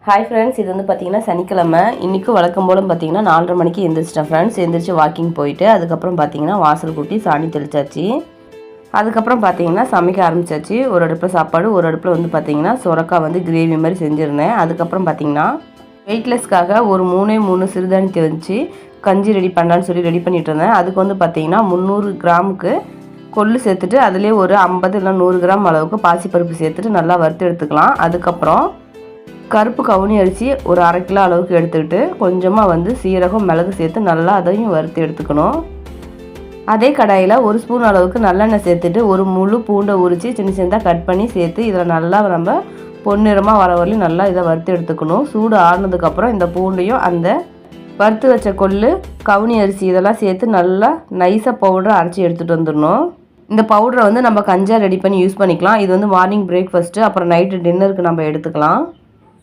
Hi friends, இது வந்து பார்த்தீங்கன்னா சனிக்கிழமை. இன்றைக்கும் வழக்கம் போல் பார்த்தீங்கன்னா 4:30 மணிக்கு எழுந்திரிச்சிட்டேன் ஃப்ரெண்ட்ஸ். எழுந்திரிச்சு வாக்கிங் போயிட்டு அதுக்கப்புறம் பார்த்தீங்கன்னா வாசல் கூட்டி சாணி தெளிச்சாச்சு. அதுக்கப்புறம் பார்த்தீங்கன்னா சமைக்க ஆரம்பிச்சாச்சு. ஒரு அடுப்பில் சாப்பாடு, ஒரு அடுப்பில் வந்து பார்த்தீங்கன்னா சுரக்காய் வந்து கிரேவி மாதிரி செஞ்சுருந்தேன். அதுக்கப்புறம் பார்த்தீங்கன்னா வெயிட்லெஸ்க்காக ஒரு 3 சிறுதானியத்தை வச்சு கஞ்சி ரெடி பண்ணலான்னு சொல்லி ரெடி பண்ணிகிட்டு இருந்தேன். அதுக்கு வந்து பார்த்தீங்கன்னா 300 கிராமுக்கு கொள்ளு சேர்த்துட்டு அதிலே ஒரு 50 இல்லை 100 கிராம் அளவுக்கு பாசிப்பருப்பு சேர்த்துட்டு நல்லா வறுத்து எடுத்துக்கலாம். அதுக்கப்புறம் கருப்பு கவுனி அரிசி ஒரு 1/2 கிலோ அளவுக்கு எடுத்துக்கிட்டு கொஞ்சமாக வந்து சீரகம் மிளகு சேர்த்து நல்லா அதையும் வறுத்து எடுத்துக்கணும். அதே கடாயில் 1 ஸ்பூன் அளவுக்கு நல்லெண்ணெய் சேர்த்துட்டு ஒரு முழு பூண்டை உரித்து சின்ன சின்னதாக கட் பண்ணி சேர்த்து இதில் நல்லா நம்ம பொன்னிறமாக வர வரலையும் நல்லா இதை வறுத்து எடுத்துக்கணும். சூடு ஆறுனதுக்கப்புறம் இந்த பூண்டையும் அந்த வறுத்து வச்ச கொள்ளு கவுனி அரிசி இதெல்லாம் சேர்த்து நல்லா நைஸாக பவுடரை அரைச்சி எடுத்துகிட்டு வந்துடணும். இந்த பவுடரை வந்து நம்ம கஞ்சாக ரெடி பண்ணி யூஸ் பண்ணிக்கலாம். இது வந்து மார்னிங் பிரேக்ஃபாஸ்ட்டு அப்புறம் நைட்டு டின்னருக்கு நம்ம எடுத்துக்கலாம்.